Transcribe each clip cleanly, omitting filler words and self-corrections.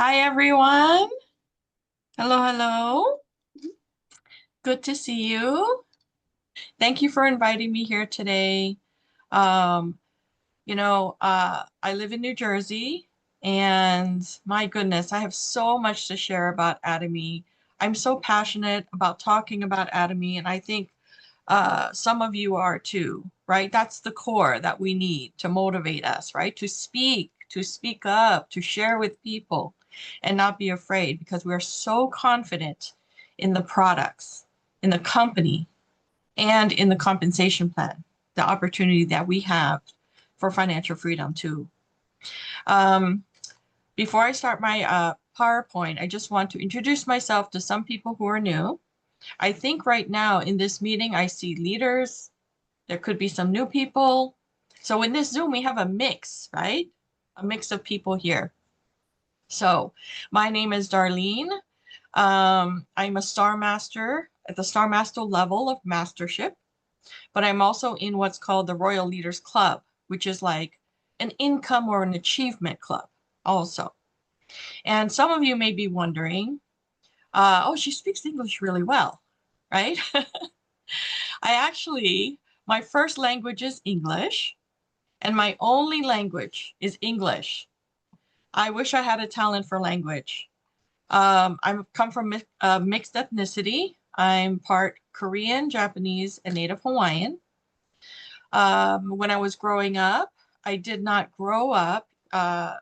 Hi, everyone. Hello, hello. Good to see you. Thank you for inviting me here today. Um, I live in New Jersey, and my goodness, I have so much to share about Atomy. I'm so passionate about talking about Atomy, and I think some of you are too, right? That's the core that we need to motivate us, right? To speak up, to share with people, and not be afraid because we're so confident in the products, in the company, and in the compensation plan, the opportunity that we have for financial freedom too. Um, Before I start my PowerPoint, I just want to introduce myself to some people who are new. I think right now in this meeting, I see leaders. There could be some new people. So in this Zoom, we have a mix, right? A mix of people here. So my name is Darlene. I'm a Star Master at the Star Master level of mastership, but I'm also in what's called the Royal Leaders Club, which is like an income or an achievement club also. And some of you may be wondering, oh, she speaks English really well, right? My first language is English, and my only language is English. I wish I had a talent for language. I come from mixed ethnicity. I'm part Korean, Japanese, and Native Hawaiian. When I was growing up, I did not grow up I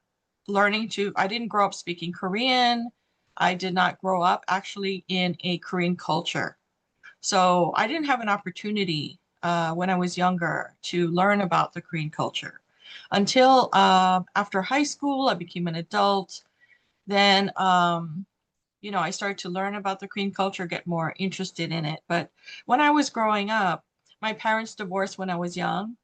didn't grow up speaking Korean. I did not grow up actually in a Korean culture. So I didn't have an opportunity when I was younger to learn about the Korean culture until after high school, I became an adult. Then, I started to learn about the Korean culture, get more interested in it. But when I was growing up, my parents divorced when I was young.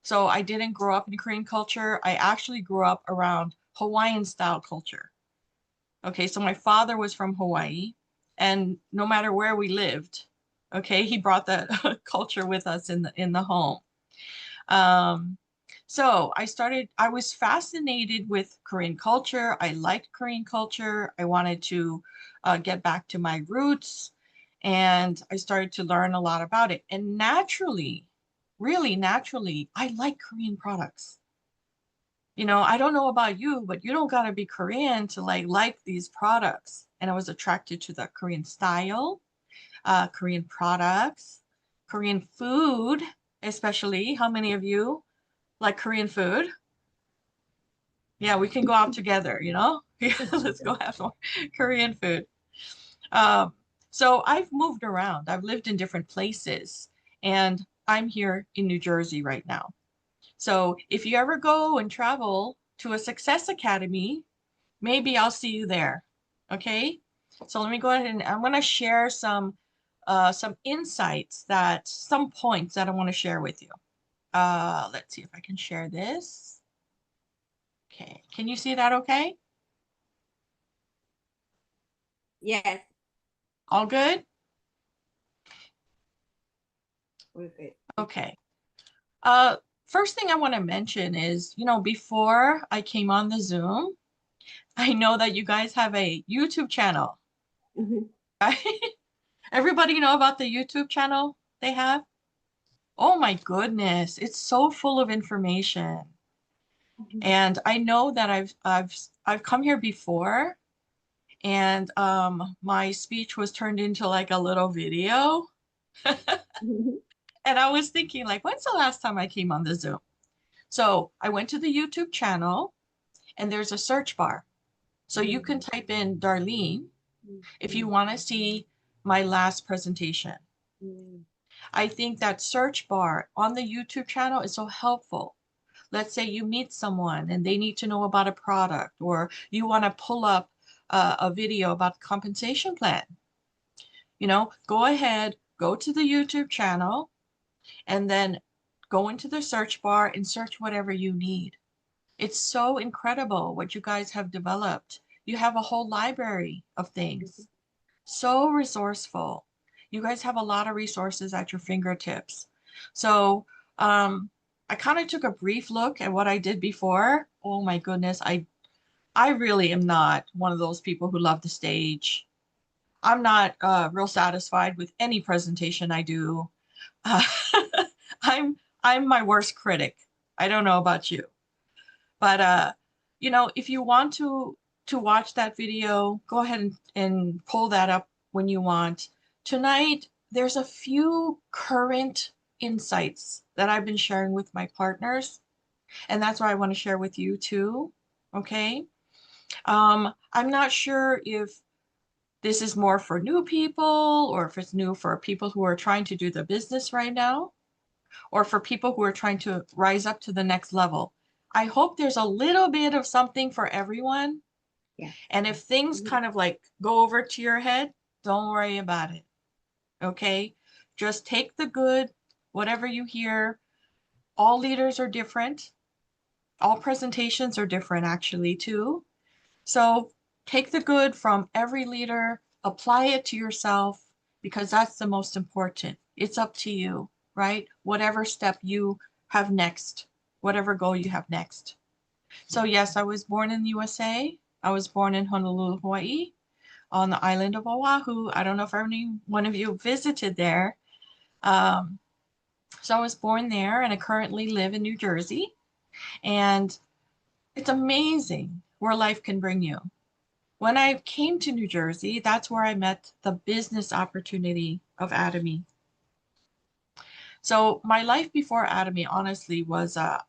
So I didn't grow up in Korean culture. I actually grew up around Hawaiian style culture. Okay, so my father was from Hawaii, and no matter where we lived, okay, he brought that culture with us in the home. So I was fascinated with Korean culture. I liked Korean culture. I wanted to get back to my roots, and I started to learn a lot about it. And naturally, really naturally, I like Korean products. I don't know about you, but you don't gotta be Korean to like these products. And I was attracted to the Korean style, Korean products, Korean food, especially. How many of you like Korean food? Yeah, we can go out together, Let's go have some Korean food. Um, so I've moved around. I've lived in different places, and I'm here in New Jersey right now. So if you ever go and travel to a Success Academy, maybe I'll see you there. Okay. So let me go ahead and I'm going to share some insights some points that I want to share with you. Let's see if I can share this. Okay. Can you see that okay? Yes. All good? We're good. Okay. First thing I want to mention is, before I came on the Zoom, I know that you guys have a YouTube channel, right? Everybody know about the YouTube channel they have? Oh my goodness, it's so full of information. And I know that I've come here before, and my speech was turned into like a little video. And I was thinking like, when's the last time I came on the Zoom? So I went to the YouTube channel, and there's a search bar. So you can type in Darlene if you want to see my last presentation. I think that search bar on the YouTube channel is so helpful. Let's say you meet someone and they need to know about a product, or you want to pull up a video about compensation plan. Go ahead, go to the YouTube channel, and then go into the search bar and search whatever you need. It's so incredible what you guys have developed. You have a whole library of things. So resourceful. You guys have a lot of resources at your fingertips. So I kind of took a brief look at what I did before. Oh my goodness, I really am not one of those people who love the stage. I'm not real satisfied with any presentation I do. Uh, I'm my worst critic. I don't know about you, but you know, if you want to watch that video, go ahead and pull that up when you want. Tonight, there's a few current insights that I've been sharing with my partners, and that's what I want to share with you too. Okay. I'm not sure if this is more for new people or if it's new for people who are trying to do the business right now or for people who are trying to rise up to the next level. I hope there's a little bit of something for everyone. Yeah. And if things kind of like go over to your head, don't worry about it. Okay? Just take the good, whatever you hear. All leaders are different. All presentations are different actually too. So take the good from every leader, apply it to yourself because that's the most important. It's up to you, right? Whatever step you have next, whatever goal you have next. So yes, I was born in the USA. I was born in Honolulu, Hawaii, on the island of Oahu. I don't know if any one of you visited there. So I was born there and I currently live in New Jersey. And it's amazing where life can bring you. When I came to New Jersey, that's where I met the business opportunity of Atomy. So my life before Atomy, honestly, was I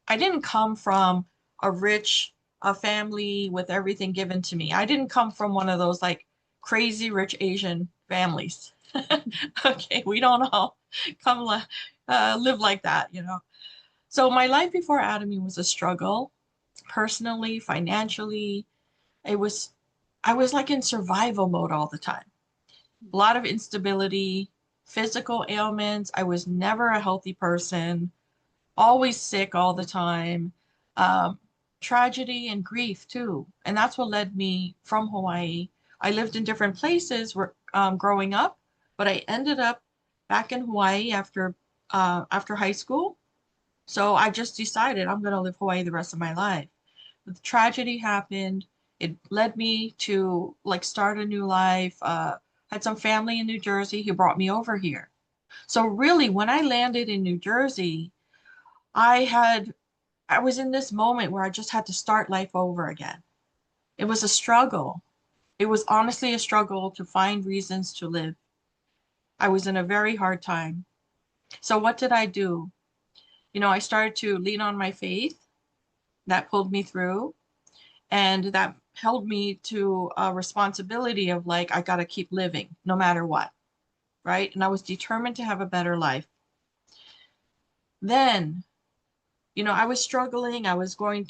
didn't come from a rich family with everything given to me. I didn't come from one of those like crazy rich Asian families. Okay, we don't all come live like that, you know. So my life before Atomy was a struggle, personally, financially. It was I was like in survival mode all the time. A lot of instability, physical ailments. I was never a healthy person, always sick all the time. Um, Tragedy and grief too. And that's what led me from Hawaii. I lived in different places where, growing up, but I ended up back in Hawaii after high school. So I just decided I'm going to live Hawaii the rest of my life. But the tragedy happened. It led me to like start a new life. Had some family in New Jersey who brought me over here. So really, when I landed in New Jersey, I was in this moment where I just had to start life over again. It was a struggle. It was honestly a struggle to find reasons to live. I was in a very hard time. So what did I do? You know, I started to lean on my faith. That pulled me through. And that held me to a responsibility of like, I got to keep living no matter what. Right. And I was determined to have a better life. Then, you know, I was struggling. I was going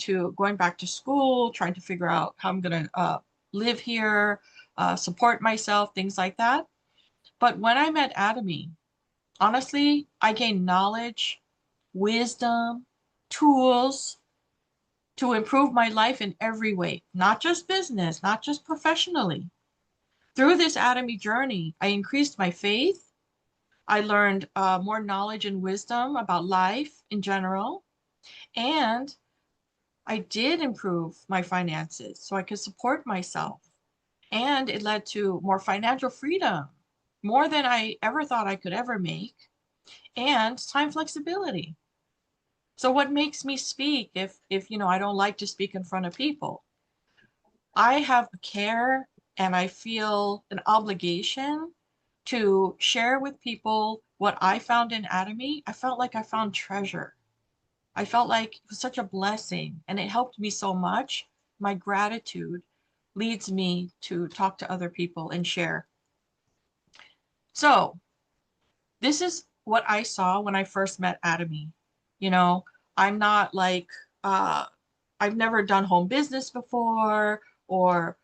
back to school, trying to figure out how I'm going to live here, support myself, things like that. But when I met Atomy, honestly, I gained knowledge, wisdom, tools to improve my life in every way, not just business, not just professionally. Through this Atomy journey, I increased my faith. I learned more knowledge and wisdom about life in general. And I did improve my finances so I could support myself. And it led to more financial freedom, more than I ever thought I could ever make, and time flexibility. So what makes me speak if you know I don't like to speak in front of people? I have a care and I feel an obligation to share with people what I found in Atomy. I felt like I found treasure. I felt like it was such a blessing and it helped me so much. My gratitude leads me to talk to other people and share. So this is what I saw when I first met Atomy. You know, I'm not like, I've never done home business before or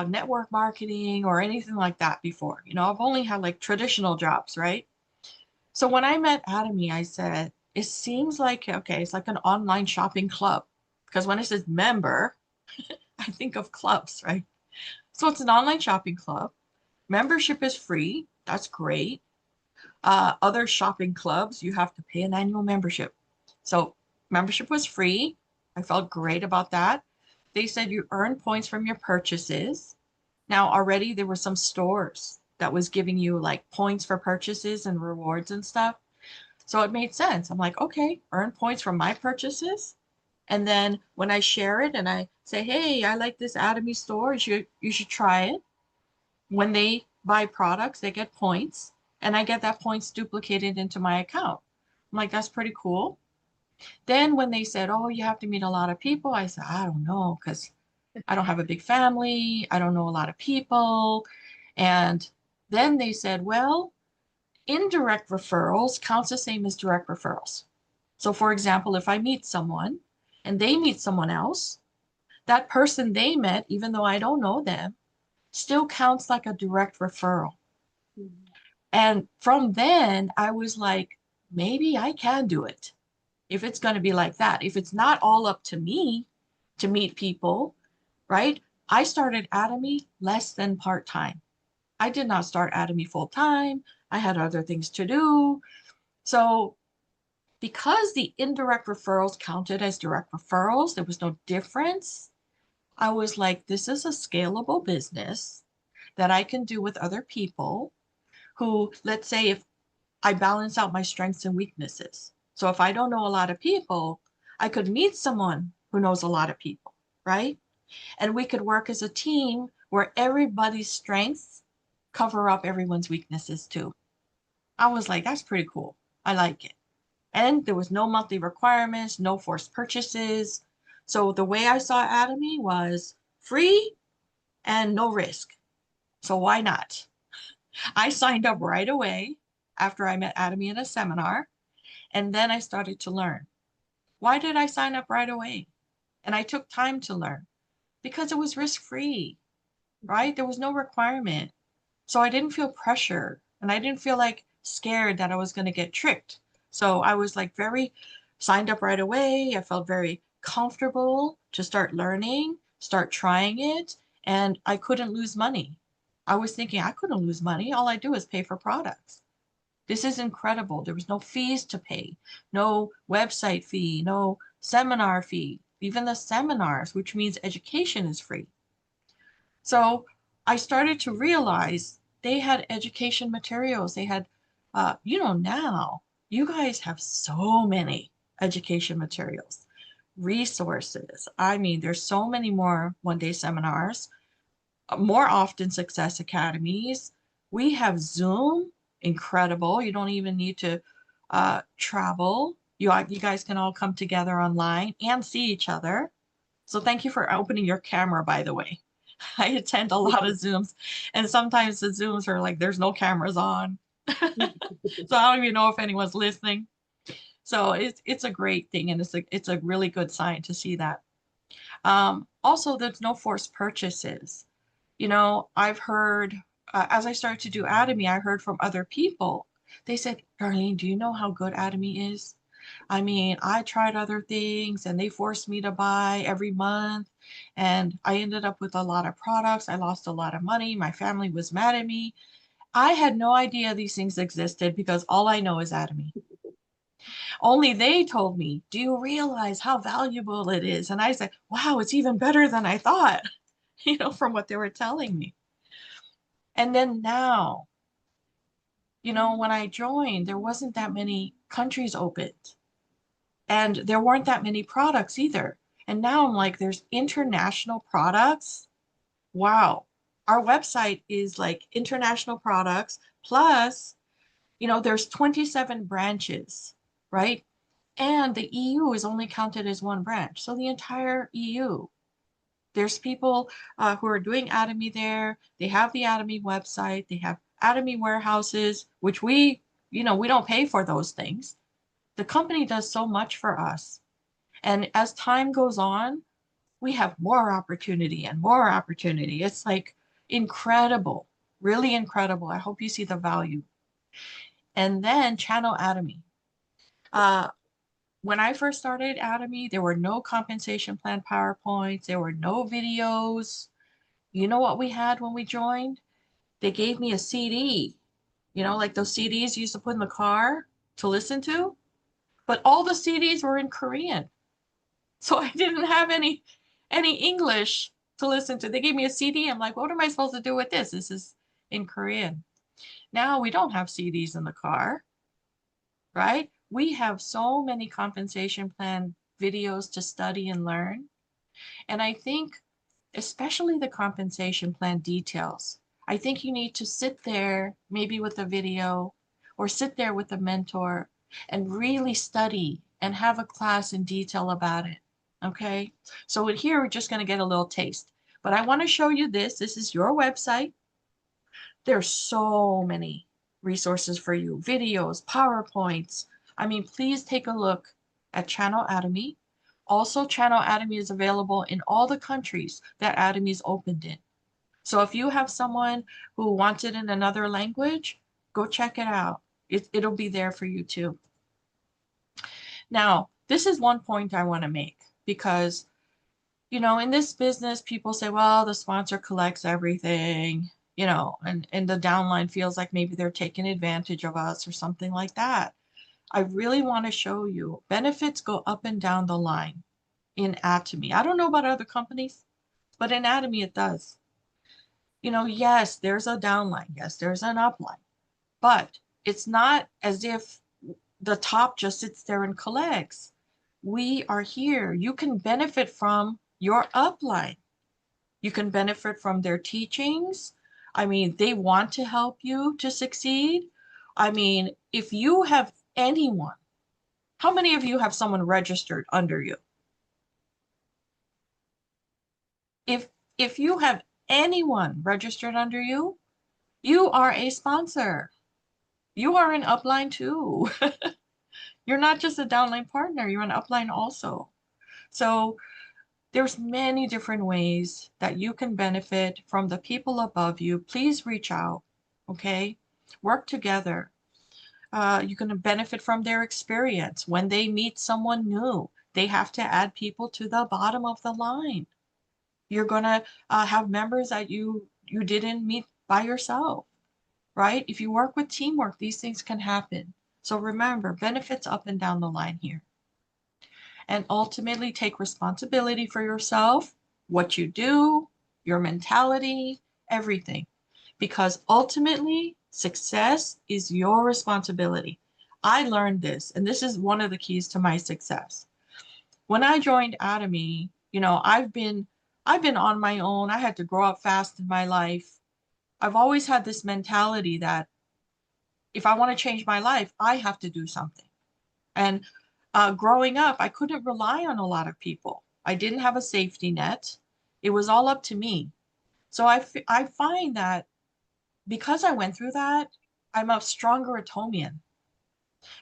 network marketing or anything like that before. You know, I've only had like traditional jobs, right? So when I met Atomy, I said, it seems like, okay, it's like an online shopping club. Because when it says member, I think of clubs, right? So it's an online shopping club. Membership is free. That's great. Other shopping clubs, you have to pay an annual membership. So membership was free. I felt great about that. they said you earn points from your purchases. Now already there were some stores that was giving you like points for purchases and rewards and stuff. So it made sense. I'm like, okay, earn points from my purchases. And then when I share it and I say, hey, I like this Atomy store, you should try it. When they buy products, they get points, and I get that points duplicated into my account. I'm like, that's pretty cool. Then when they said, oh, you have to meet a lot of people, I said, I don't know, because I don't have a big family. I don't know a lot of people. And then they said, well, indirect referrals counts the same as direct referrals. So for example, if I meet someone and they meet someone else, that person they met, even though I don't know them, still counts like a direct referral. And from then, I was like, maybe I can do it if it's going to be like that. If it's not all up to me to meet people, right? I started Atomy less than part-time. I did not start Atomy full-time. I had other things to do. So because the indirect referrals counted as direct referrals, there was no difference. I was like, this is a scalable business that I can do with other people who, let's say, if I balance out my strengths and weaknesses. So if I don't know a lot of people, I could meet someone who knows a lot of people, right? And we could work as a team where everybody's strengths cover up everyone's weaknesses too. I was like, that's pretty cool. I like it. And there was no monthly requirements, no forced purchases. So the way I saw Atomy was free and no risk. So why not? I signed up right away after I met Atomy in a seminar, and then I started to learn. Why did I sign up right away? And I took time to learn because it was risk-free, right? There was no requirement. So I didn't feel pressure and I didn't feel like scared that I was going to get tricked. So I was like very signed up right away. I felt very comfortable to start learning, start trying it, and I couldn't lose money. I was thinking I couldn't lose money. All I do is pay for products. This is incredible. There was no fees to pay, no website fee, no seminar fee. Even the seminars, which means education, is free. So I started to realize they had education materials. They had, now you guys have so many education materials, resources. I mean, there's so many more one-day seminars, more often success academies. We have Zoom, incredible. You don't even need to travel. You guys can all come together online and see each other. So thank you for opening your camera, by the way. I attend a lot of Zooms, and sometimes the Zooms are like, there's no cameras on. So I don't even know if anyone's listening. So it's a great thing, and it's a really good sign to see that. Also, there's no forced purchases. I've heard, as I started to do Atomy, I heard from other people. They said, Darlene, do you know how good Atomy is? I mean, I tried other things and they forced me to buy every month. And I ended up with a lot of products. I lost a lot of money. My family was mad at me. I had no idea these things existed because all I know is Atomy. Only they told me, do you realize how valuable it is? And I said, wow, it's even better than I thought, from what they were telling me. And then now, when I joined, there wasn't that many countries opened. And there weren't that many products either. And now I'm like, there's international products. Wow. Our website is like international products. Plus, there's 27 branches, right? And the EU is only counted as one branch. So the entire EU. There's people who are doing Atomy there. They have the Atomy website. They have Atomy warehouses, which we don't pay for those things. The company does so much for us. And as time goes on, we have more opportunity and more opportunity. It's like incredible, really incredible. I hope you see the value. And then channel Atomy. When I first started Atomy, there were no compensation plan PowerPoints. There were no videos. You know what we had when we joined? They gave me a CD, like those CDs you used to put in the car to listen to. But all the CDs were in Korean. So I didn't have any any English to listen to. They gave me a CD. I'm like, what am I supposed to do with this? This is in Korean. Now we don't have CDs in the car, right? We have so many compensation plan videos to study and learn. And I think, especially the compensation plan details, I think you need to sit there, maybe with a video, or sit there with a mentor and really study and have a class in detail about it. Okay, so here we're just going to get a little taste, but I want to show you this. This is your website. There's so many resources for you, videos, PowerPoints. I mean, please take a look at Channel Atomy. Also, Channel Atomy is available in all the countries that Atomy is opened in. So if you have someone who wants it in another language, go check it out. It'll be there for you too. Now, this is one point I want to make because, you know, in this business, people say, well, the sponsor collects everything, you know, and the downline feels like maybe they're taking advantage of us or something like that. I really want to show you benefits go up and down the line in Atomy. I don't know about other companies, but in Atomy it does. You know, yes, there's a downline. Yes, there's an upline, but it's not as if the top just sits there and collects. We are here. You can benefit from your upline. You can benefit from their teachings. I mean, they want to help you to succeed. I mean, if you have anyone, how many of you have someone registered under you? If you have anyone registered under you, you are a sponsor. You are an upline too. You're not just a downline partner, you're an upline also. So there's many different ways that you can benefit from the people above you. Please reach out, okay? Work together. You can benefit from their experience. When they meet someone new, they have to add people to the bottom of the line. You're gonna have members that you didn't meet by yourself, right? If you work with teamwork, these things can happen. So remember, benefits up and down the line here. And ultimately take responsibility for yourself, what you do, your mentality, everything. Because ultimately, success is your responsibility. I learned this, and this is one of the keys to my success. When I joined Atomy, you know, I've been on my own. I had to grow up fast in my life. I've always had this mentality that if I want to change my life, I have to do something. And growing up, I couldn't rely on a lot of people. I didn't have a safety net. It was all up to me. So I find that because I went through that, I'm a stronger Atomian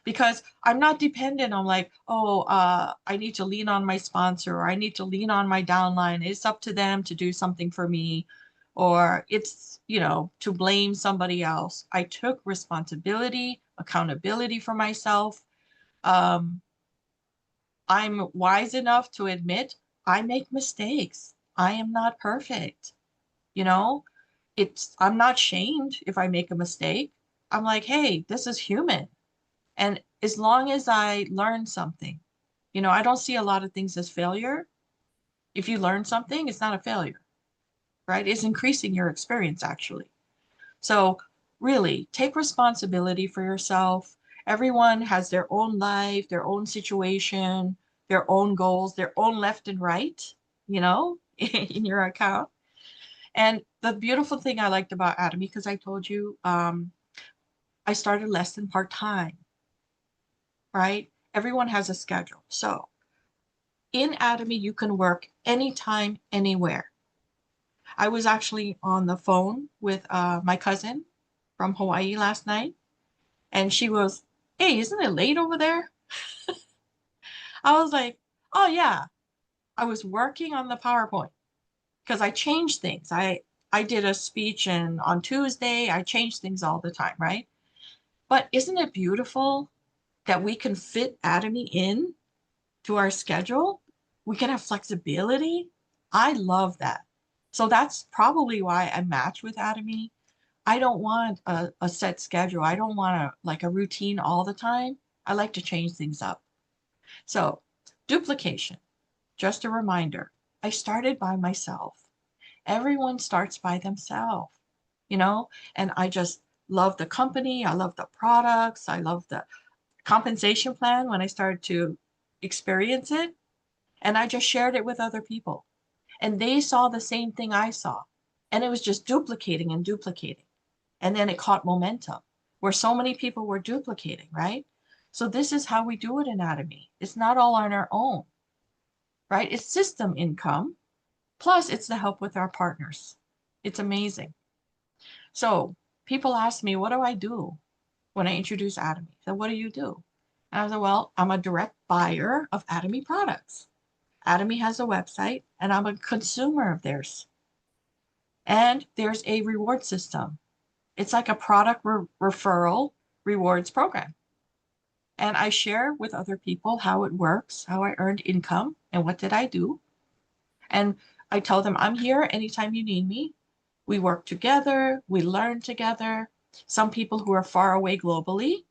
because I'm not dependent on like, oh, I need to lean on my sponsor or I need to lean on my downline. It's up to them to do something for me, or it's, you know, to blame somebody else. I took responsibility, accountability for myself. I'm wise enough to admit I make mistakes. I am not perfect. You know, I'm not shamed if I make a mistake. I'm like, hey, this is human. And as long as I learn something, you know, I don't see a lot of things as failure. If you learn something, it's not a failure, right? It's increasing your experience actually. So really take responsibility for yourself. Everyone has their own life, their own situation, their own goals, their own left and right, you know, in your account. And the beautiful thing I liked about Atomy, because I told you, I started less than part-time, right? Everyone has a schedule. So in Atomy, you can work anytime, anywhere. I was actually on the phone with my cousin from Hawaii last night, and she was, hey, isn't it late over there? I was like, oh yeah, I was working on the PowerPoint because I changed things. I did a speech and on Tuesday, I change things all the time, right? But isn't it beautiful that we can fit Atomy in to our schedule? We can have flexibility. I love that. So that's probably why I match with Atomy. I don't want a set schedule. I don't want like a routine all the time. I like to change things up. So duplication, just a reminder. I started by myself. Everyone starts by themselves, you know, and I just love the company. I love the products. I love the compensation plan when I started to experience it. And I just shared it with other people. And they saw the same thing I saw. And it was just duplicating and duplicating. And then it caught momentum where so many people were duplicating, right? So this is how we do it in Atomy. It's not all on our own, right? It's system income, plus it's the help with our partners. It's amazing. So people ask me, what do I do when I introduce Atomy? So what do you do? And I was like, well, I'm a direct buyer of Atomy products. Atomy has a website and I'm a consumer of theirs. And there's a reward system. It's like a product referral rewards program. And I share with other people how it works, how I earned income, and what did I do. And I tell them I'm here anytime you need me. We work together, we learn together. Some people who are far away globally,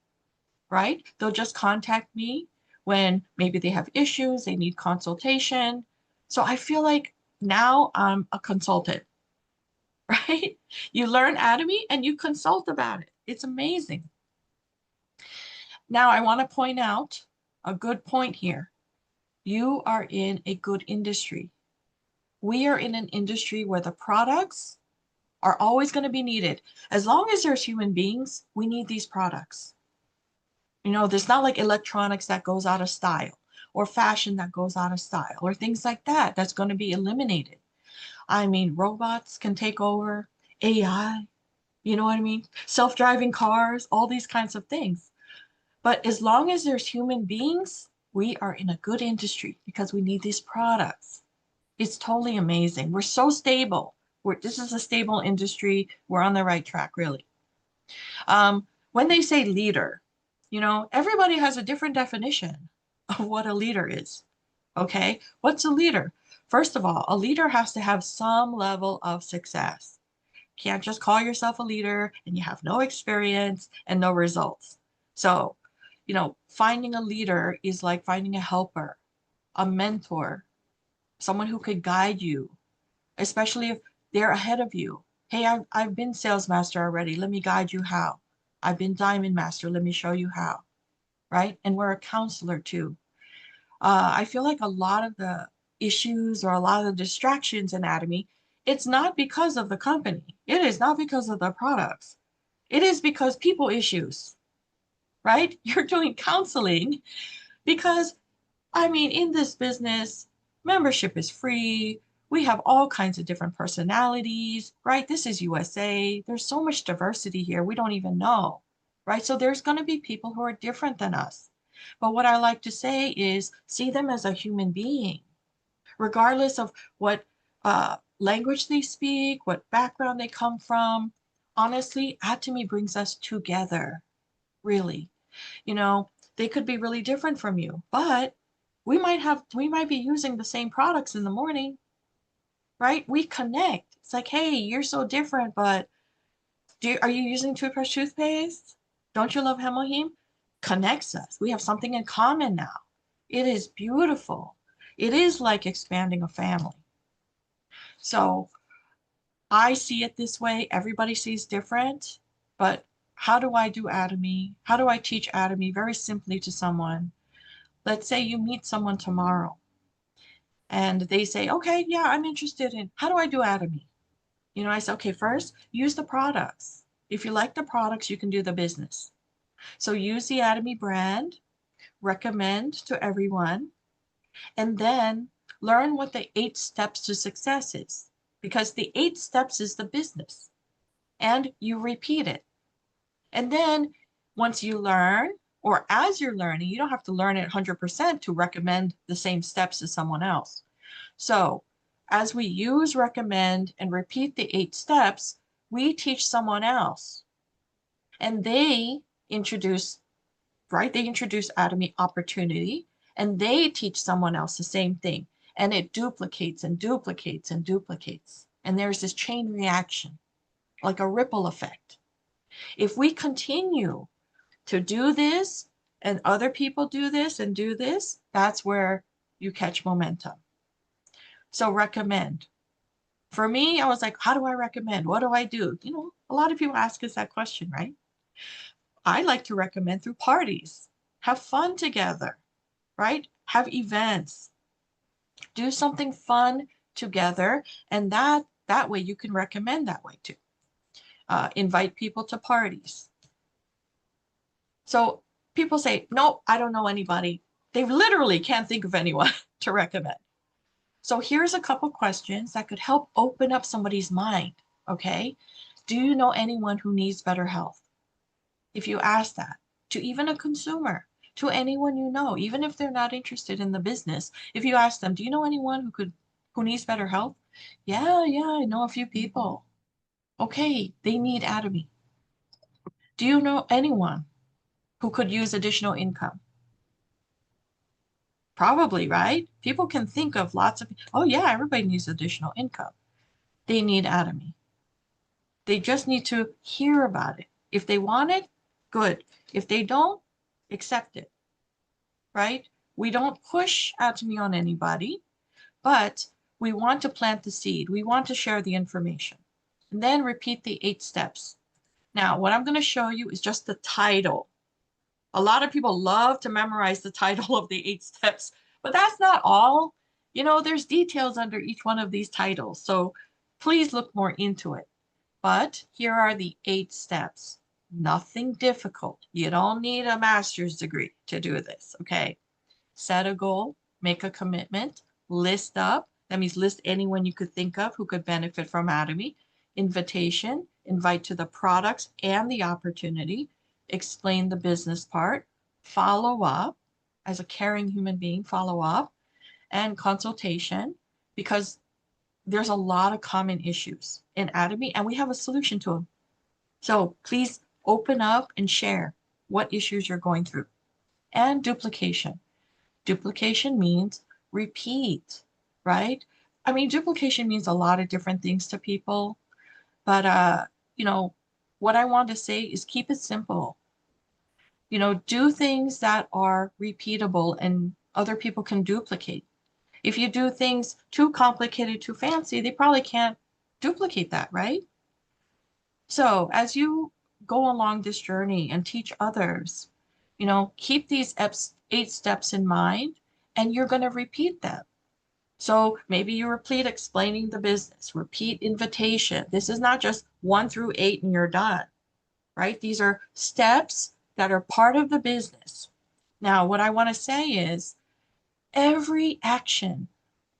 right? They'll just contact me when maybe they have issues, they need consultation. So I feel like now I'm a consultant, right? You learn Atomy and you consult about it. It's amazing. Now I want to point out a good point here. You are in a good industry. We are in an industry where the products are always going to be needed. As long as there's human beings, we need these products. You know, there's not like electronics that goes out of style or fashion that goes out of style or things like that that's going to be eliminated. I mean, robots can take over, AI, you know what I mean? Self-driving cars, all these kinds of things. But as long as there's human beings, we are in a good industry because we need these products. It's totally amazing. We're so stable. This is a stable industry. We're on the right track, really. When they say leader, you know, everybody has a different definition of what a leader is. Okay, what's a leader? First of all, a leader has to have some level of success. You can't just call yourself a leader and you have no experience and no results. So, you know, finding a leader is like finding a helper, a mentor, someone who could guide you, especially if they're ahead of you. Hey, I've been sales master already. Let me guide you how. I've been diamond master. Let me show you how, right? And we're a counselor too. I feel like a lot of the issues or a lot of the distractions in Atomy, it's not because of the company. It is not because of the products. It is because people issues, right? You're doing counseling because, I mean, in this business, membership is free. We have all kinds of different personalities, right? This is USA. There's so much diversity here. We don't even know, right? So there's going to be people who are different than us. But what I like to say is see them as a human being, regardless of what language they speak, what background they come from. Honestly, Atomy brings us together, really. You know, they could be really different from you, but we might be using the same products in the morning, right? We connect. It's like, hey, you're so different, but are you using toothbrush toothpaste? Don't you love Hemohim? Connects us. We have something in common now. It is beautiful. It is like expanding a family. So I see it this way. Everybody sees different, but how do I do Atomy? How do I teach Atomy very simply to someone? Let's say you meet someone tomorrow and they say, okay, yeah, I'm interested in, how do I do Atomy? You know, I say, okay, first, use the products. If you like the products, you can do the business. So use the Atomy brand, recommend to everyone, and then learn what the 8 steps to success is. Because the 8 steps is the business. And you repeat it. And then once you learn, or as you're learning, you don't have to learn it 100% to recommend the same steps as someone else. So as we use, recommend, and repeat the 8 steps, we teach someone else. And they introduce, right? They introduce Atomy opportunity, and they teach someone else the same thing. And it duplicates and duplicates and duplicates. And there's this chain reaction, like a ripple effect. If we continue to do this and other people do this and do this, that's where you catch momentum. So recommend. For me, I was like, how do I recommend? What do I do? You know, a lot of people ask us that question, right? I like to recommend through parties. Have fun together, right? Have events. Do something fun together, and that way you can recommend that way too. Invite people to parties. So people say, no, I don't know anybody. They literally can't think of anyone to recommend. So here's a couple questions that could help open up somebody's mind, okay? Do you know anyone who needs better health? If you ask that to even a consumer, to anyone you know, even if they're not interested in the business, if you ask them, do you know anyone who needs better health? Yeah, I know a few people. Okay, they need Atomy. Do you know anyone who could use additional income? Probably, right? People can think of lots of, oh yeah, everybody needs additional income. They need Atomy. They just need to hear about it. If they want it, good. If they don't, accept it, right? We don't push Atomy on anybody, but we want to plant the seed. We want to share the information. And then repeat the 8 steps. Now, what I'm going to show you is just the title. A lot of people love to memorize the title of the 8 steps, but that's not all. You know, there's details under each one of these titles, so please look more into it. But here are the 8 steps. Nothing difficult. You don't need a master's degree to do this, okay? Set a goal, make a commitment, list up. That means list anyone you could think of who could benefit from Atomy. Invitation, invite to the products and the opportunity. Explain the business part. Follow up, as a caring human being, follow up. And consultation, because there's a lot of common issues in Atomy, and we have a solution to them. So please open up and share what issues you're going through. And duplication. Duplication means repeat, right? I mean, duplication means a lot of different things to people, but you know, what I want to say is keep it simple. You know, do things that are repeatable and other people can duplicate. If you do things too complicated, too fancy, they probably can't duplicate that, right? So as you go along this journey and teach others, you know, keep these 8 steps in mind, and you're going to repeat them. So maybe you repeat explaining the business, repeat invitation. This is not just 1 through 8 and you're done, right? These are steps that are part of the business. Now, what I want to say is every action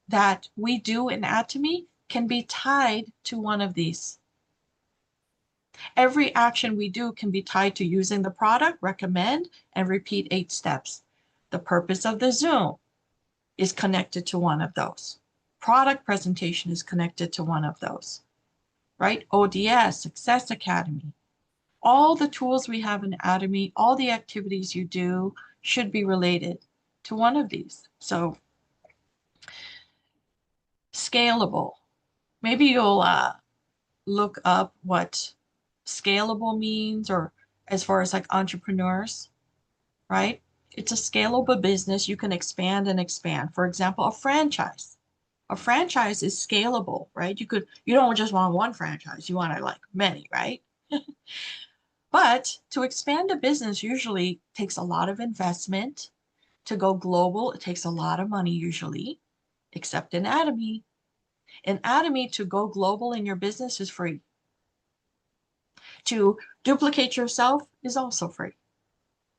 that we do in Atomy can be tied to one of these. Every action we do can be tied to using the product, recommend, and repeat 8 steps. The purpose of the Zoom is connected to one of those. Product presentation is connected to one of those, right? ODS, Success Academy. All the tools we have in Atomy, all the activities you do should be related to one of these. So scalable. Maybe you'll look up what scalable means, or as far as like entrepreneurs, right? It's a scalable business. You can expand and expand. For example, a franchise. A franchise is scalable, right? You don't just want one franchise. You want to like many, right? But to expand a business usually takes a lot of investment. To go global, it takes a lot of money usually, except in Atomy. In Atomy, to go global in your business is free. To duplicate yourself is also free.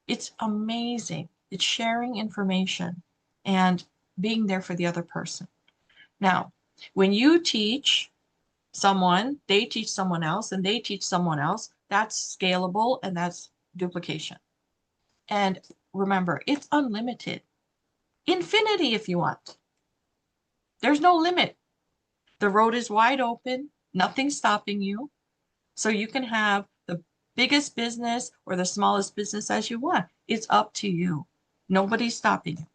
It's amazing. It's sharing information and being there for the other person. Now, when you teach someone, they teach someone else, and they teach someone else, that's scalable and that's duplication. And remember, it's unlimited. Infinity if you want. There's no limit. The road is wide open. Nothing's stopping you. So you can have the biggest business or the smallest business as you want. It's up to you. Nobody's stopping you.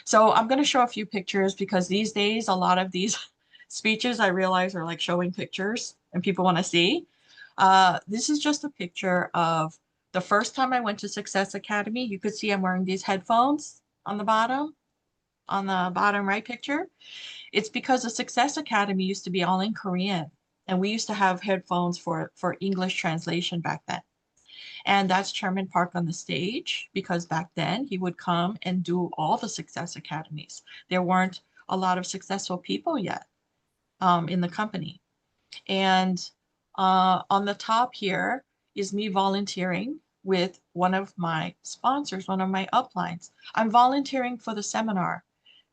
So I'm going to show a few pictures because these days, a lot of these speeches I realize are like showing pictures and people want to see. This is just a picture of the first time I went to Success Academy. You could see I'm wearing these headphones on the bottom. on the bottom right picture, it's because the Success Academy used to be all in Korean. And we used to have headphones for English translation back then. And that's Chairman Park on the stage, because back then he would come and do all the Success Academies. There weren't a lot of successful people yet in the company. And on the top here is me volunteering with one of my sponsors, one of my uplines. I'm volunteering for the seminar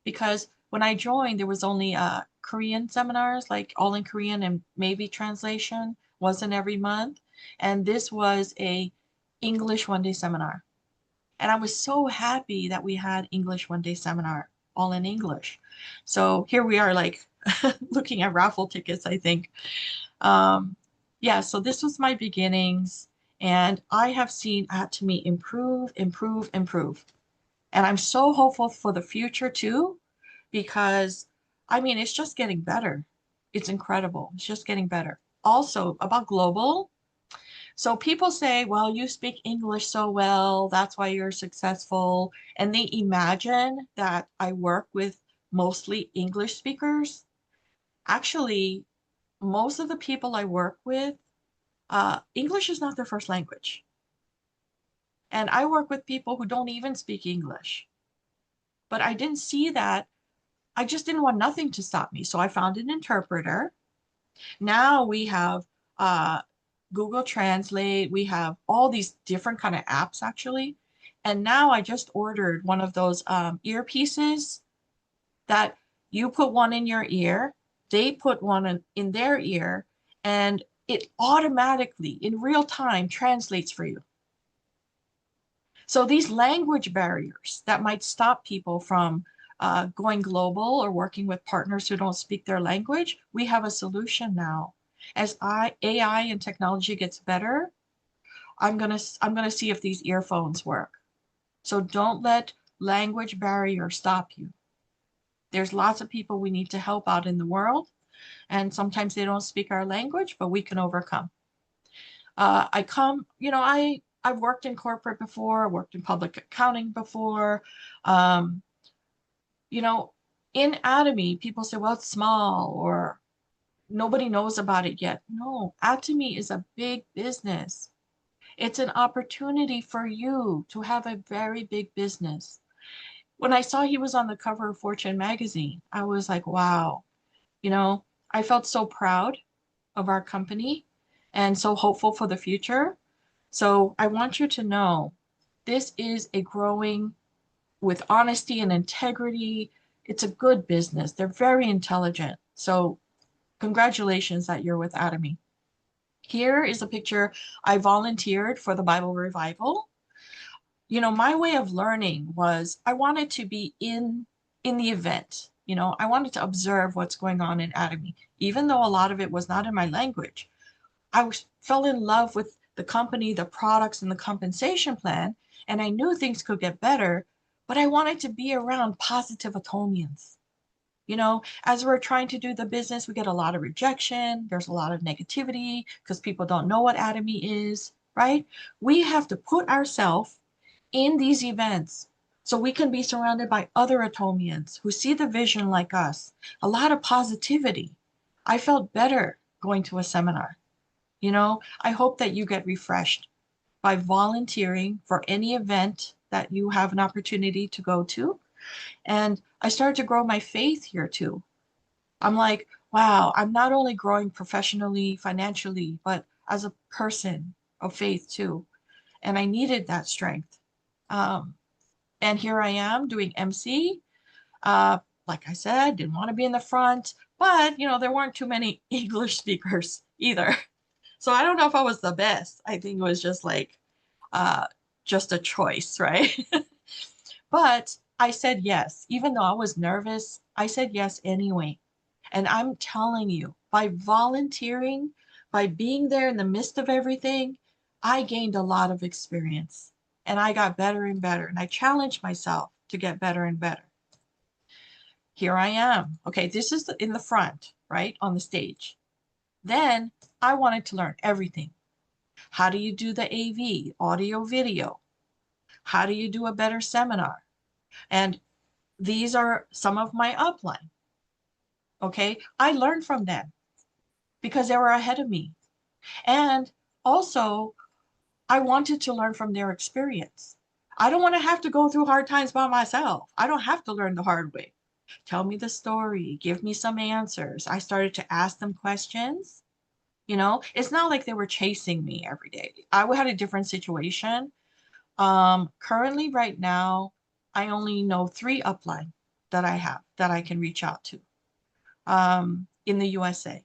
because when I joined, there was only Korean seminars, like all in Korean and maybe translation, wasn't every month. And this was a English one-day seminar. And I was so happy that we had English one-day seminar, all in English. So here we are, like looking at raffle tickets, I think. Yeah, so this was my beginnings, and I have seen Atomy improve, improve, improve. And I'm so hopeful for the future too, because I mean, it's just getting better. It's incredible. It's just getting better. Also, about global. So people say, well, you speak English so well, that's why you're successful. And they imagine that I work with mostly English speakers. Actually, most of the people I work with, English is not their first language. And I work with people who don't even speak English. But I didn't see that. I just didn't want nothing to stop me. So I found an interpreter. Now we have Google Translate. We have all these different kind of apps actually. And now I just ordered one of those earpieces that you put one in your ear, they put one in their ear, and it automatically in real time translates for you. So these language barriers that might stop people from going global or working with partners who don't speak their language, we have a solution now. As AI and technology gets better, I'm gonna see if these earphones work. So don't let language barrier stop you. There's lots of people we need to help out in the world, and sometimes they don't speak our language, but we can overcome. I've worked in corporate before, worked in public accounting before. You know, in Atomy, people say, well, it's small or nobody knows about it yet. No, Atomy is a big business. It's an opportunity for you to have a very big business. When I saw he was on the cover of Fortune magazine, I was like, wow, I felt so proud of our company and so hopeful for the future. So I want you to know this is a growing with honesty and integrity. It's a good business. They're very intelligent. So congratulations that you're with Atomy. Here is a picture. I volunteered for the Bible revival. My way of learning was I wanted to be in the event. I wanted to observe what's going on in Atomy, even though a lot of it was not in my language. I fell in love with the company, the products, and the compensation plan, and I knew things could get better, but I wanted to be around positive Atomians. As we're trying to do the business, we get a lot of rejection. There's a lot of negativity because people don't know what Atomy is, right? We have to put ourselves in these events so we can be surrounded by other Atomians who see the vision like us. A lot of positivity. I felt better going to a seminar. I hope that you get refreshed by volunteering for any event that you have an opportunity to go to. And I started to grow my faith here too. I'm like, wow, I'm not only growing professionally, financially, but as a person of faith too. And I needed that strength. And here I am doing MC. Like I said, didn't want to be in the front, but there weren't too many English speakers either. So I don't know if I was the best. I think it was just like just a choice, right? But I said yes. Even though I was nervous, I said yes anyway. And I'm telling you, by volunteering, by being there in the midst of everything, I gained a lot of experience and I got better and better. And I challenged myself to get better and better. Here I am. Okay, this is in the front, right, on the stage. Then I wanted to learn everything. How do you do the AV, audio, video? How do you do a better seminar? And these are some of my upline. Okay, I learned from them because they were ahead of me. And also, I wanted to learn from their experience. I don't want to have to go through hard times by myself. I don't have to learn the hard way. Tell me the story, give me some answers. I started to ask them questions. You know, it's not like they were chasing me every day. I had a different situation. Currently, right now, I only know 3 upline that I have that I can reach out to in the USA.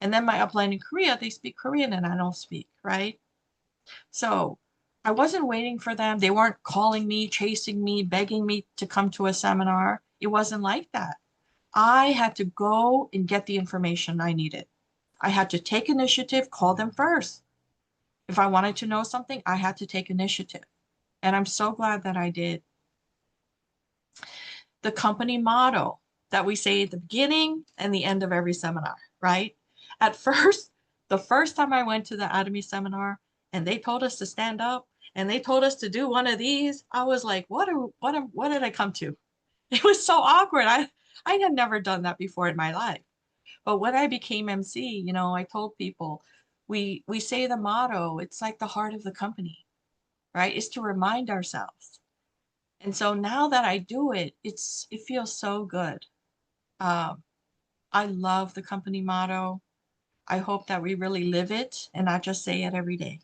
And then my upline in Korea, they speak Korean and I don't speak, right? So I wasn't waiting for them. They weren't calling me, chasing me, begging me to come to a seminar. It wasn't like that. I had to go and get the information I needed. I had to take initiative, call them first. If I wanted to know something, I had to take initiative. And I'm so glad that I did. The company motto that we say at the beginning and the end of every seminar, right? At first, the first time I went to the Atomy seminar and they told us to stand up and they told us to do one of these, I was like, what did I come to? It was so awkward. I had never done that before in my life. But when I became MC, you know, I told people, we say the motto, it's like the heart of the company, right? It's to remind ourselves. And so now that I do it, it feels so good. I love the company motto. I hope that we really live it and not just say it every day.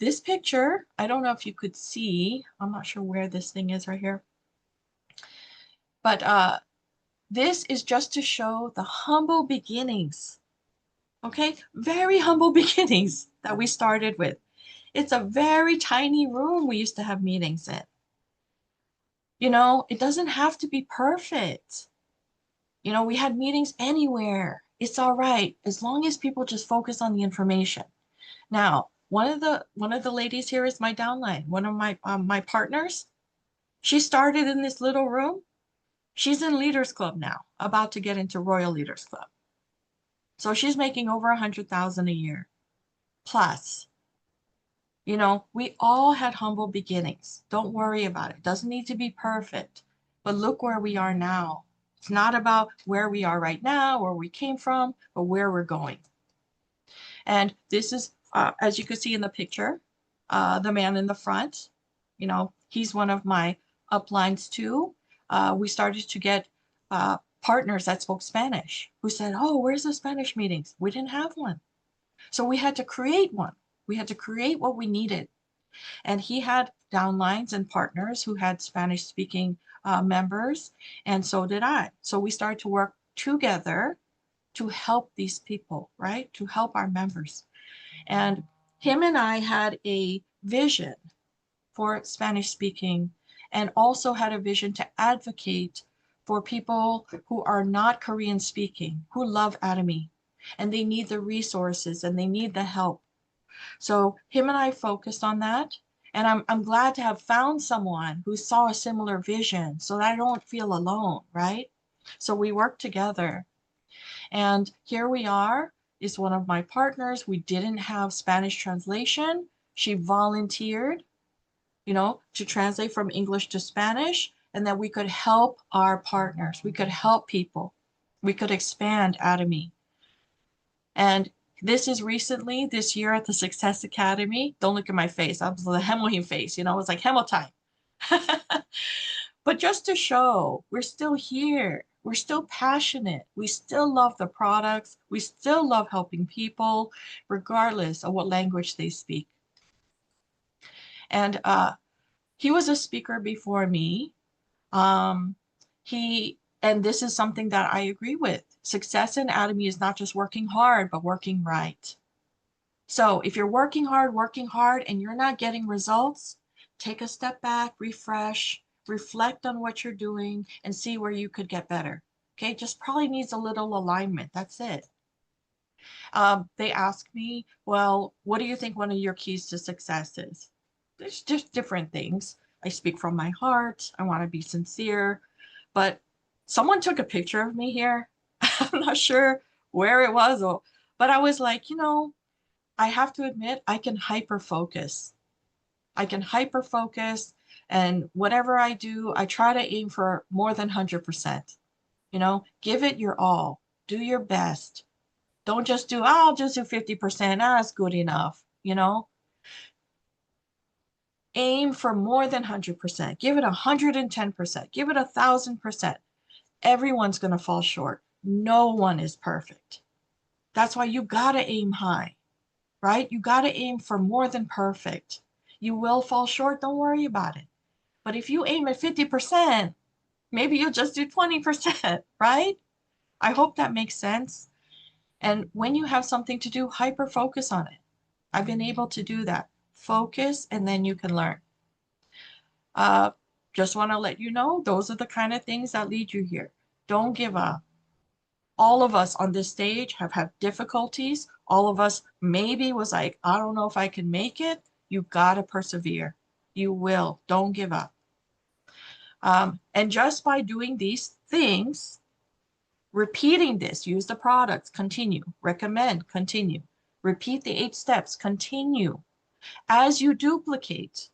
This picture, I don't know if you could see, I'm not sure where this thing is right here. But this is just to show the humble beginnings. Okay, very humble beginnings that we started with. It's a very tiny room we used to have meetings in. You know, it doesn't have to be perfect. You know, we had meetings anywhere. It's all right, as long as people just focus on the information. Now, one of the ladies here is my downline, one of my partners. She started in this little room. She's in Leaders Club now, about to get into Royal Leaders Club. So she's making over 100,000 a year plus. You know, we all had humble beginnings. Don't worry about it. It doesn't need to be perfect. But look where we are now. It's not about where we are right now, where we came from, but where we're going. And this is, as you can see in the picture, the man in the front. You know, he's one of my uplines too. We started to get partners that spoke Spanish who said, oh, where's the Spanish meetings? We didn't have one. So we had to create one. We had to create what we needed. And he had downlines and partners who had Spanish speaking members, and so did I. So we started to work together to help these people, right? To help our members. And him and I had a vision for Spanish speaking and also had a vision to advocate for people who are not Korean speaking, who love Atomy, and they need the resources and they need the help. So him and I focused on that. And I'm glad to have found someone who saw a similar vision so that I don't feel alone, right? So we worked together. And here we are, is one of my partners. We didn't have Spanish translation. She volunteered, you know, to translate from English to Spanish, and that we could help our partners. We could help people. We could expand Atomy. And this is recently, this year at the Success Academy. Don't look at my face. I was the Hemohim face, you know, it's like Hemo time. But just to show, we're still here. We're still passionate. We still love the products. We still love helping people, regardless of what language they speak. And he was a speaker before me. And this is something that I agree with. Success in Atomy is not just working hard, but working right. So if you're working hard, and you're not getting results, take a step back, refresh, reflect on what you're doing, and see where you could get better. Okay, just probably needs a little alignment. That's it. They ask me, well, what do you think one of your keys to success is? There's just different things. I speak from my heart. I want to be sincere. But someone took a picture of me here. I'm not sure where it was, but I was like, you know, I have to admit, I can hyper focus. I can hyper focus And whatever I do, I try to aim for more than 100%. You know, give it your all. Do your best. Don't just do, I'll just do 50%. Ah, it's good enough. You know, aim for more than 100%. Give it 110%. Give it 1,000%. Everyone's going to fall short. No one is perfect. That's why you got to aim high, right? You got to aim for more than perfect. You will fall short. Don't worry about it. But if you aim at 50%, maybe you'll just do 20%, right? I hope that makes sense. And when you have something to do, hyper focus on it. I've been able to do that. Focus, and then you can learn. Just want to let you know, those are the kind of things that lead you here. Don't give up. All of us on this stage have had difficulties. All of us maybe was like, I don't know if I can make it. You got to persevere. You will. Don't give up. And just by doing these things, repeating this, use the products, continue, recommend, continue, repeat the 8 steps, continue. As you duplicate,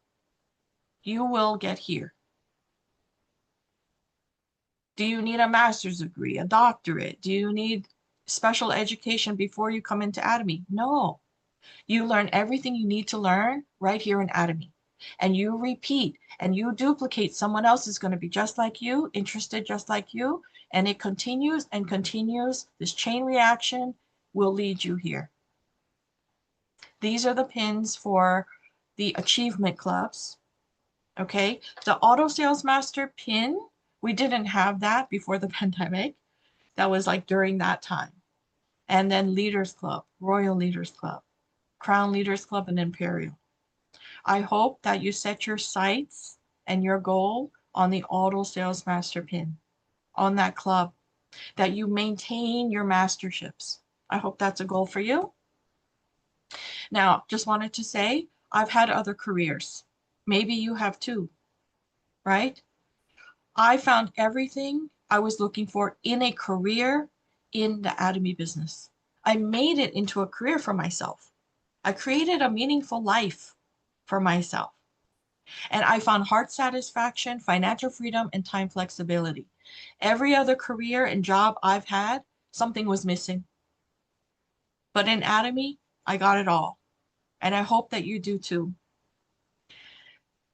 you will get here. Do you need a master's degree, a doctorate? Do you need special education before you come into Atomy? No. You learn everything you need to learn right here in Atomy. And you repeat and you duplicate. Someone else is going to be just like you, interested just like you. And it continues and continues. This chain reaction will lead you here. These are the pins for the achievement clubs. Okay. The auto sales master pin, we didn't have that before the pandemic. That was like during that time. And then Leaders Club, Royal Leaders Club, Crown Leaders Club, and Imperial. I hope that you set your sights and your goal on the auto sales master pin, on that club, that you maintain your masterships. I hope that's a goal for you. Now, just wanted to say, I've had other careers. Maybe you have too, right? I found everything I was looking for in a career in the Atomy business. I made it into a career for myself. I created a meaningful life for myself. And I found heart satisfaction, financial freedom, and time flexibility. Every other career and job I've had, something was missing. But in Atomy, I got it all. And I hope that you do too.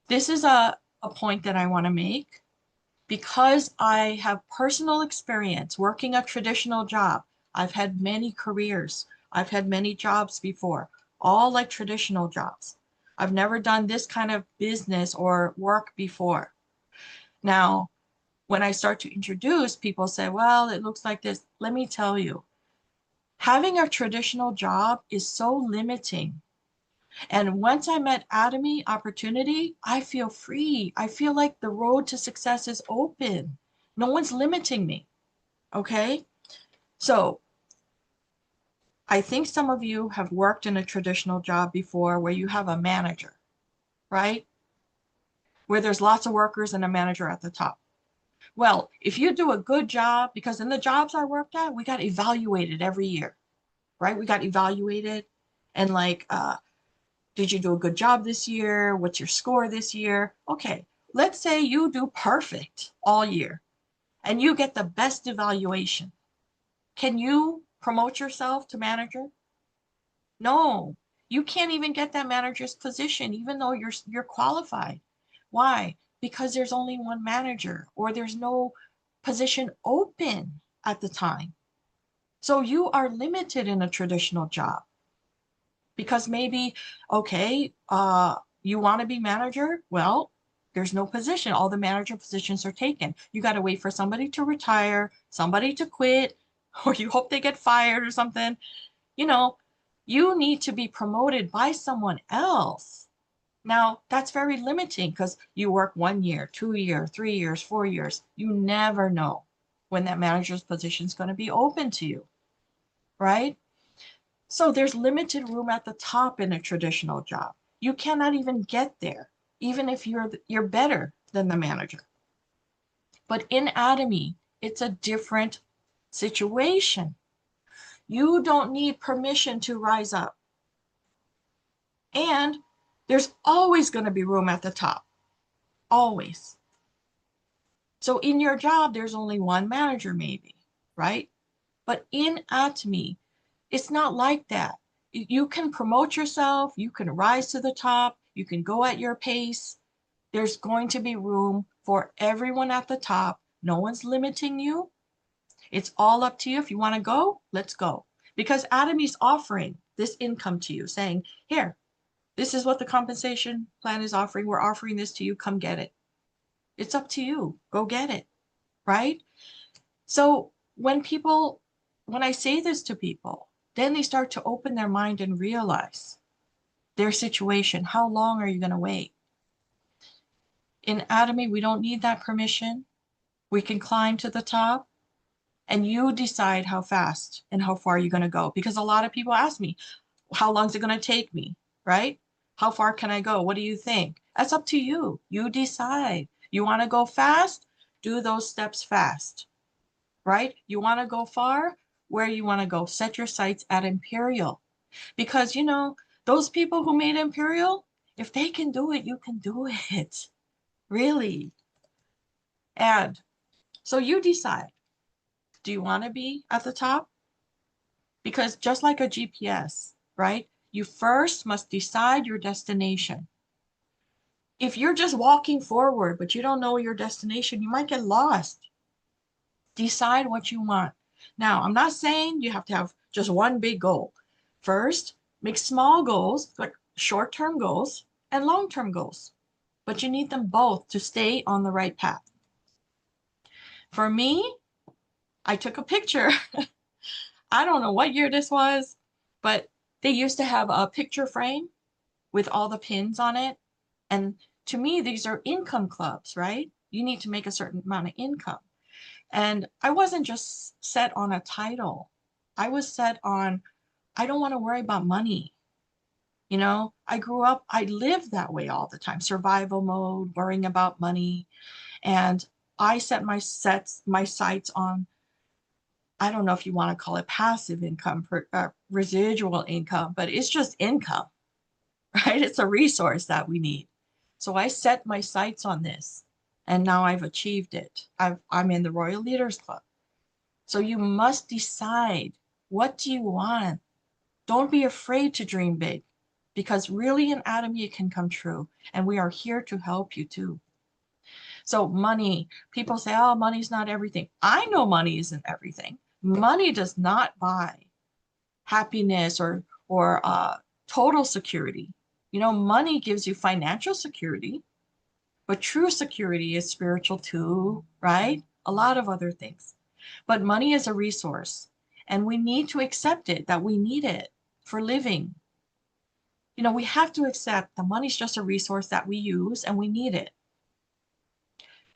This is a point that I want to make. Because I have personal experience working a traditional job, I've had many careers. I've had many jobs before, all like traditional jobs. I've never done this kind of business or work before. Now, when I start to introduce, people say, well, it looks like this. Let me tell you, having a traditional job is so limiting. And once I met Atomy opportunity, I feel free. I feel like the road to success is open. No one's limiting me. Okay? So I think some of you have worked in a traditional job before where you have a manager, right? Where there's lots of workers and a manager at the top. Well, if you do a good job, because in the jobs I worked at, we got evaluated every year, right? We got evaluated and like, did you do a good job this year? What's your score this year? Okay, let's say you do perfect all year and you get the best evaluation. Can you promote yourself to manager? No, you can't even get that manager's position, even though you're qualified. Why? Because there's only one manager or there's no position open at the time. So you are limited in a traditional job. Because maybe, okay, you want to be manager? Well, there's no position. All the manager positions are taken. You got to wait for somebody to retire, somebody to quit, or you hope they get fired or something. You know, you need to be promoted by someone else. Now, that's very limiting because you work 1 year, 2 years, 3 years, 4 years. You never know when that manager's position is going to be open to you, right? So there's limited room at the top in a traditional job. You cannot even get there, even if you're better than the manager. But in Atomy, it's a different situation. You don't need permission to rise up. And there's always going to be room at the top. always. So in your job, there's only one manager maybe, right? But in Atomy, it's not like that. You can promote yourself, you can rise to the top, you can go at your pace. There's going to be room for everyone at the top. No one's limiting you. It's all up to you. If you want to go, let's go. Because Atomy's offering this income to you, saying, here, this is what the compensation plan is offering. We're offering this to you. Come get it. It's up to you. Go get it, right? So when I say this to people, then they start to open their mind and realize their situation. How long are you going to wait? In Atomy, we don't need that permission. We can climb to the top and you decide how fast and how far you're going to go. Because a lot of people ask me, how long is it going to take me, right? How far can I go? What do you think? That's up to you. You decide. You want to go fast? Do those steps fast, right? You want to go far? Where you want to go? Set your sights at Imperial. Because, you know, those people who made Imperial, if they can do it, you can do it. Really. And so you decide. Do you want to be at the top? Because just like a GPS, right? You first must decide your destination. If you're just walking forward, but you don't know your destination, you might get lost. Decide what you want. Now, I'm not saying you have to have just one big goal. First, make small goals, like short-term goals and long-term goals. But you need them both to stay on the right path. For me, I took a picture. I don't know what year this was, but they used to have a picture frame with all the pins on it. And to me, these are income clubs, right? You need to make a certain amount of income. And I wasn't just set on a title. I was set on, I don't want to worry about money. You know, I grew up, I lived that way all the time, survival mode, worrying about money. And I set my sights on, I don't know if you want to call it passive income, residual income, but it's just income, right? It's a resource that we need. So I set my sights on this and now I've achieved it. I'm in the Royal Leaders Club. So you must decide, what do you want? Don't be afraid to dream big, because really in Atomy it can come true. And we are here to help you too. So money, people say, oh, money's not everything. I know money isn't everything. Money does not buy happiness or total security. You know, money gives you financial security, but true security is spiritual too, right? A lot of other things. But money is a resource, and we need to accept it, that we need it for living. You know, we have to accept that money's just a resource that we use and we need it.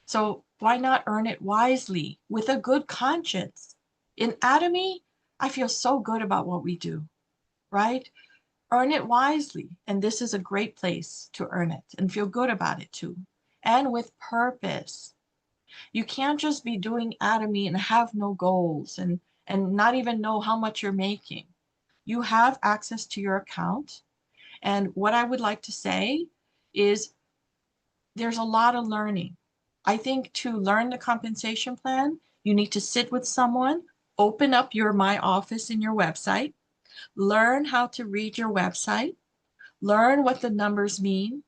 So why not earn it wisely with a good conscience? In Atomy, I feel so good about what we do, right? Earn it wisely. And this is a great place to earn it and feel good about it too. And with purpose. You can't just be doing Atomy and have no goals and not even know how much you're making. You have access to your account. And what I would like to say is there's a lot of learning. I think to learn the compensation plan, you need to sit with someone, open up your My Office in your website, learn how to read your website, learn what the numbers mean,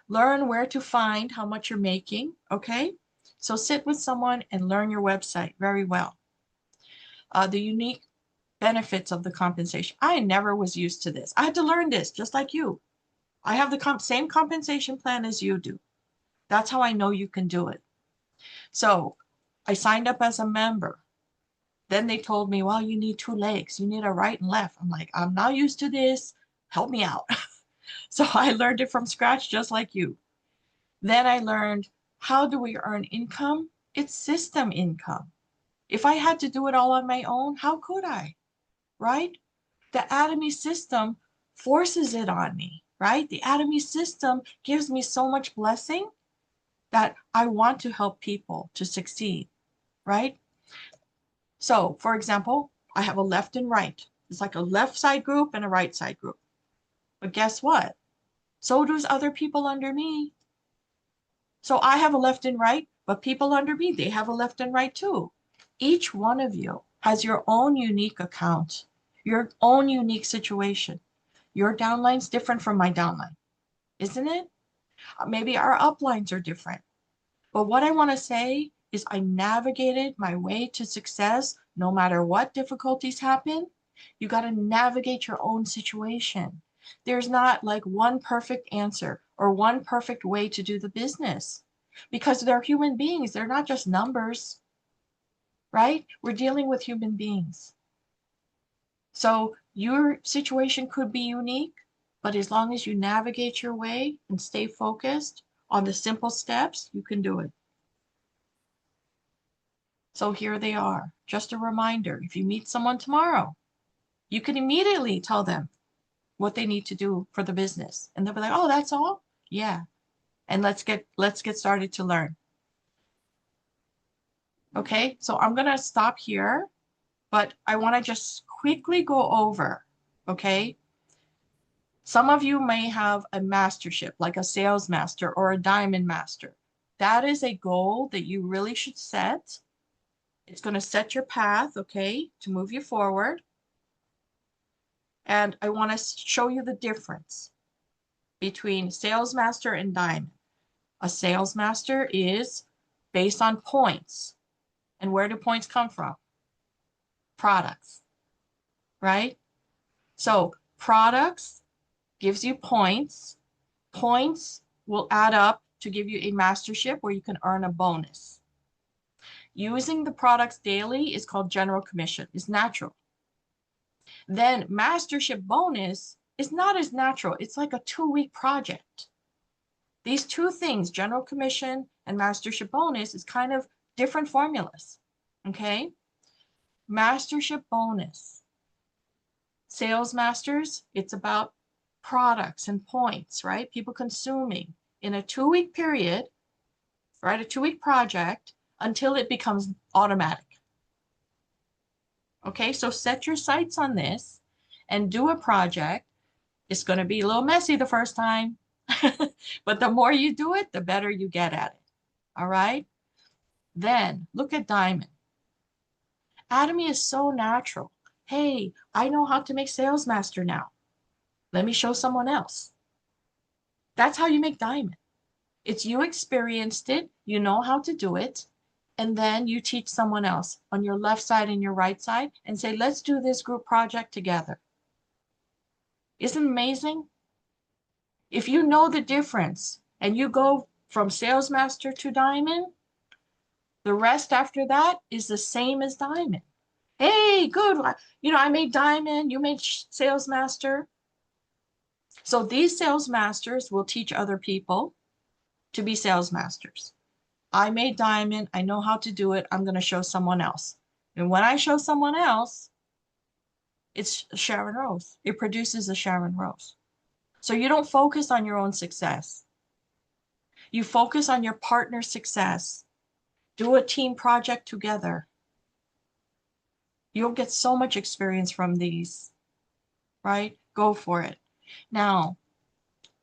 learn where to find how much you're making, okay? So sit with someone and learn your website very well. The unique benefits of the compensation. I never was used to this. I had to learn this just like you. I have the same compensation plan as you do. That's how I know you can do it. So I signed up as a member. Then they told me, well, you need 2 legs. You need a right and left. I'm like, I'm not used to this. Help me out. So I learned it from scratch, just like you. Then I learned, how do we earn income? It's system income. If I had to do it all on my own, how could I? Right? The Atomy system forces it on me, right? The Atomy system gives me so much blessing that I want to help people to succeed, right? So, for example, I have a left and right. It's like a left side group and a right side group. But guess what? So does other people under me. So I have a left and right, but people under me, they have a left and right too. Each one of you has your own unique account, your own unique situation. Your downline's different from my downline, isn't it? Maybe our uplines are different. But what I want to say is I navigated my way to success no matter what difficulties happen. You got to navigate your own situation. There's not like one perfect answer or one perfect way to do the business because they're human beings. They're not just numbers, right? We're dealing with human beings. So your situation could be unique, but as long as you navigate your way and stay focused on the simple steps, you can do it. So here they are. Just a reminder, if you meet someone tomorrow, you can immediately tell them what they need to do for the business. And they'll be like, oh, that's all? Yeah. And let's get started to learn. Okay, so I'm gonna stop here, but I wanna just quickly go over, okay? Some of you may have a mastership, like a sales master or a diamond master. That is a goal that you really should set. It's going to set your path, okay, to move you forward. And I want to show you the difference between sales master and diamond. A sales master is based on points. And where do points come from? Products, right? So products gives you points. Points will add up to give you a mastership where you can earn a bonus. Using the products daily is called general commission. It's natural. Then mastership bonus is not as natural. It's like a 2-week project. These two things, general commission and mastership bonus, is kind of different formulas. Okay? Mastership bonus. Sales masters, it's about products and points, right? People consuming in a 2-week period, right? A 2-week project until it becomes automatic. Okay, so set your sights on this and do a project. It's going to be a little messy the first time, but the more you do it, the better you get at it. All right? Then look at diamond. Atomy is so natural. Hey, I know how to make sales master now. Let me show someone else. That's how you make diamond. It's you experienced it, you know how to do it, and then you teach someone else on your left side and your right side and say, let's do this group project together. Isn't it amazing? If you know the difference and you go from sales master to diamond, the rest after that is the same as diamond. Hey, good. You know, I made diamond, you made sales master. So these sales masters will teach other people to be sales masters. I made diamond, I know how to do it, I'm going to show someone else. And when I show someone else, it's Sharon Rose. It produces a Sharon Rose. So you don't focus on your own success. You focus on your partner's success. Do a team project together. You'll get so much experience from these, right? Go for it. Now,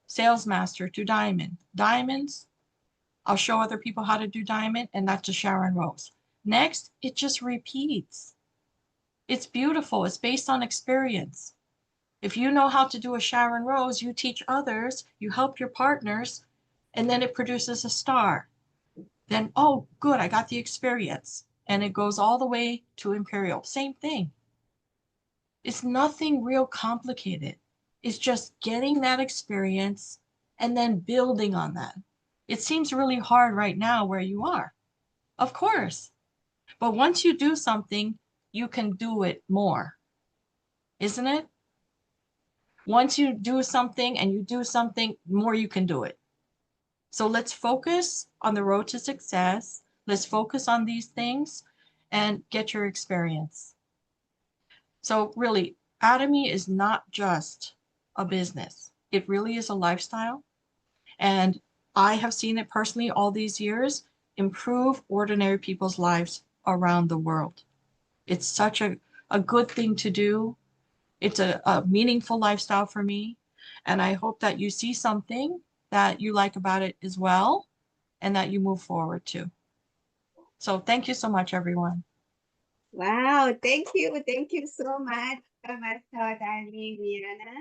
sales master to diamond. Diamonds, I'll show other people how to do diamond, and that's a Sharon Rose. Next, it just repeats. It's beautiful. It's based on experience. If you know how to do a Sharon Rose, you teach others, you help your partners, and then it produces a star. Then, oh, good, I got the experience. And it goes all the way to Imperial. Same thing. It's nothing real complicated. It's just getting that experience and then building on that. It seems really hard right now where you are. Of course. But once you do something, you can do it more. Isn't it? Once you do something and you do something, more you can do it. So let's focus on the road to success. Let's focus on these things and get your experience. So really, Atomy is not just a business. It really is a lifestyle. And I have seen it personally all these years improve ordinary people's lives around the world. It's such a good thing to do. It's a meaningful lifestyle for me. And I hope that you see something that you like about it as well. and that you move forward to. So thank you so much, everyone. Wow, thank you so much, Master Darlene, Lianna.